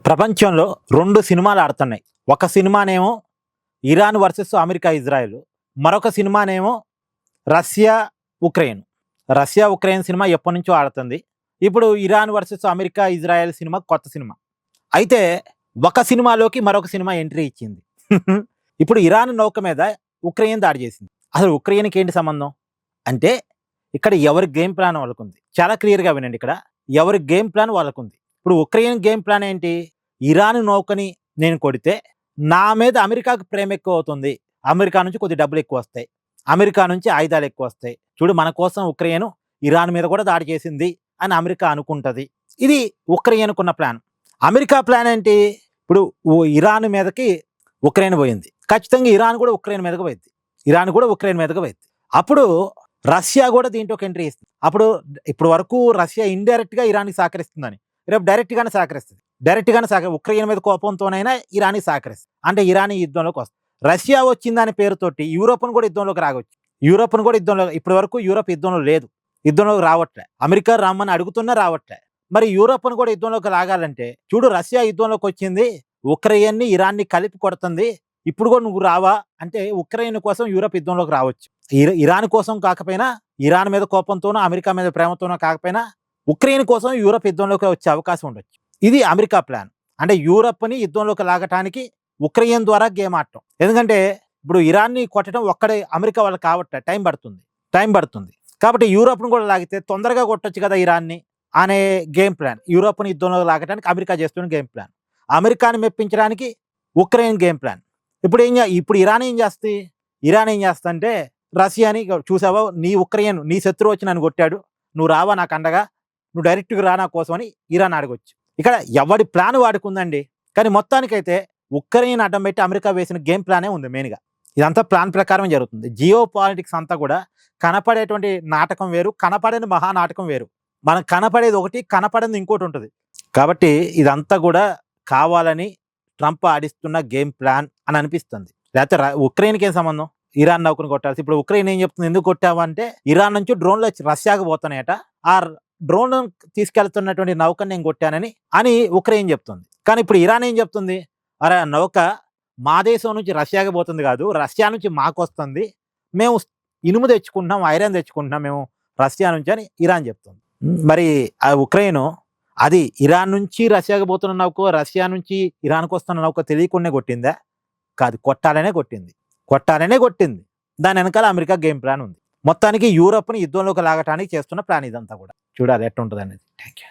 ప్రపంచంలో 2 సినిమాలు ఆడుతున్నాయి. ఒక సినిమానేమో ఇరాన్ వర్సెస్ అమెరికా, ఇజ్రాయెల్. మరొక సినిమానేమో Russia, Ukraine. Russia, Ukraine cinema ఎప్పటినుంచో ఆడుతుంది. ఇప్పుడు Iran versus America, Israel cinema కొత్త సినిమా. అయితే ఒక సినిమాలోకి మరొక సినిమా ఎంట్రీ ఇచ్చింది. ఇప్పుడు ఇరాన్ నౌక మీద ఉక్రెయిన్ దాడి చేసింది. అసలు ఉక్రెయిన్‌కి ఏంటి సంబంధం? అంటే ఇక్కడ ఎవరి గేమ్ ప్లాన్ వాళ్ళకుంది. చాలా క్లియర్‌గా వినండి ఇక్కడ. ఎవరి గేమ్ ప్లాన్ వాళ్ళకుంది. ఇప్పుడు ఉక్రెయిన్ గేమ్ ప్లాన్ ఏంటి? ఇరాన్ నౌకని నేను కొడితే నా మీద అమెరికాకు ప్రేమ ఎక్కువ అవుతుంది. అమెరికా నుంచి కొద్ది డబ్బులు ఎక్కువ వస్తాయి. అమెరికా నుంచి ఆయుధాలు ఎక్కువ వస్తాయి. చూడు మన కోసం ఉక్రెయిన్ ఇరాన్ మీద కూడా దాడి చేసింది అని అమెరికా అనుకుంటది. ఇది ఉక్రెయిన్‌కున్న ప్లాన్. అమెరికా ప్లాన్ ఏంటి? ఇప్పుడు ఇరాన్ మీదకి ఉక్రెయిన్ పోయింది. ఖచ్చితంగా ఇరాన్ కూడా ఉక్రెయిన్ మీదకి పోయింది. ఇరాన్ కూడా ఉక్రెయిన్ మీదకి పోయింది. అప్పుడు రష్యా కూడా దీంట్లోకి ఎంట్రీ ఇస్తుంది. అప్పుడు ఇప్పుడు వరకు రష్యా ఇండైరెక్ట్‌గా ఇరాన్‌కి సహకరిస్తుందని, రేపు డైరెక్ట్‌గానే సహకరిస్తుంది. ఉక్రెయిన్ మీద కోపంతోనైనా ఇరాన్‌కి సహకరిస్తుంది. అంటే ఇరాన్ ఈ యుద్ధంలోకి వస్తుంది. రష్యా వచ్చిందనే పేరుతోటి యూరోప్‌ను కూడా యుద్ధంలోకి రావచ్చు. యూరోప్‌ను కూడా యుద్ధంలో ఇప్పటి వరకు యూరోప్ యుద్ధంలో లేదు. యుద్ధంలోకి రావట్లే. అమెరికా రమ్మని అడుగుతున్నా రావట్లే. మరి యూరోప్‌ను కూడా యుద్ధంలోకి లాగాలంటే చూడు రష్యా యుద్ధంలోకి వచ్చింది. ఉక్రెయిన్‌ని, ఇరాన్‌ని కలిపి కొడుతుంది. ఇప్పుడు కూడా నువ్వు రావా అంటే ఉక్రెయిన్ కోసం యూరోప్ యుద్ధంలోకి రావచ్చు. ఇరాన్ కోసం కాకపోయినా, ఇరాన్ మీద కోపంతోనో, అమెరికా మీద ప్రేమతోనో కాకపోయినా ఉక్రెయిన్ కోసం యూరోప్ యుద్ధంలోకి వచ్చే అవకాశం ఉండొచ్చు. ఇది అమెరికా ప్లాన్. అంటే యూరోప్‌ని యుద్ధంలోకి లాగటానికి ఉక్రెయిన్ ద్వారా గేమ్ ఆడటం. ఎందుకంటే ఇప్పుడు ఇరాన్‌ని కొట్టడం ఒక్కడే అమెరికా వాళ్ళకి కావట్లే. టైం పడుతుంది. కాబట్టి యూరోప్‌ను కూడా లాగితే తొందరగా కొట్టొచ్చు కదా ఇరాన్‌ని అనే గేమ్ ప్లాన్. యూరోప్‌ని యుద్ధంలోకి లాగటానికి అమెరికా చేస్తున్న గేమ్ ప్లాన్. అమెరికాని మెప్పించడానికి ఉక్రెయిన్ గేమ్ ప్లాన్. ఇప్పుడు ఇరాన్ ఏం చేస్తుంది? ఇరాన్ ఏం చేస్తంటే రష్యాని చూసావా నీ శత్రువు వచ్చి నన్ను కొట్టాడు. నువ్వు రావా నాకు అండగా? నువ్వు డైరెక్ట్‌గా రా నా కోసం అని ఇరాన్ అడగొచ్చు. ఇక్కడ ఎవడి ప్లాన్ వాడుకుందండి. కానీ మొత్తానికైతే ఉక్రెయిన్ అడ్డం పెట్టి అమెరికా వేసిన గేమ్ ప్లానే ఉంది మెయిన్‌గా. ఇదంతా ప్లాన్ ప్రకారమే జరుగుతుంది. జియో పాలిటిక్స్ అంతా కూడా కనపడేటువంటి నాటకం వేరు, కనపడని మహానాటకం వేరు. మనకు కనపడేది ఒకటి, కనపడనిది ఇంకోటి ఉంటుంది. కాబట్టి ఇదంతా కూడా కావాలని ట్రంప్ ఆడిస్తున్న గేమ్ ప్లాన్ అని అనిపిస్తుంది. లేకపోతే ఉక్రెయిన్‌కి ఏం సంబంధం? ఇరాన్ నౌకను కొట్టాల్సి. ఇప్పుడు ఉక్రెయిన్ ఏం చెప్తుంది? ఎందుకు కొట్టావు అంటే ఇరాన్ నుంచి డ్రోన్లు వచ్చి రష్యాకు పోతున్నాయట. ఆ డ్రోన్ తీసుకెళ్తున్నటువంటి నౌకను నేను కొట్టానని ఉక్రెయిన్ చెప్తుంది. కానీ ఇప్పుడు ఇరాన్ ఏం చెప్తుంది? అరే ఆ నౌక మా దేశం నుంచి రష్యాకి పోతుంది కాదు, రష్యా నుంచి మాకు వస్తుంది. మేము ఇనుము తెచ్చుకుంటున్నాం, ఐరన్ తెచ్చుకుంటున్నాం మేము రష్యా నుంచి అని ఇరాన్ చెప్తుంది. మరి ఆ ఉక్రెయిన్ అది ఇరాన్ నుంచి రష్యాకి పోతున్న నౌక, రష్యా నుంచి ఇరాన్కి వస్తున్న నౌక తెలియకుండానే కొట్టిందా? కాదు, కొట్టాలనే కొట్టింది. దాని వెనకాల అమెరికా గేమ్ ప్లాన్ ఉంది. మొత్తానికి యూరోప్ని యుద్ధంలోకి లాగటానికి చేస్తున్న ప్లాన్ ఇదంతా కూడా. చూడాలి ఎట్టుంటుంది అనేది. Thank you.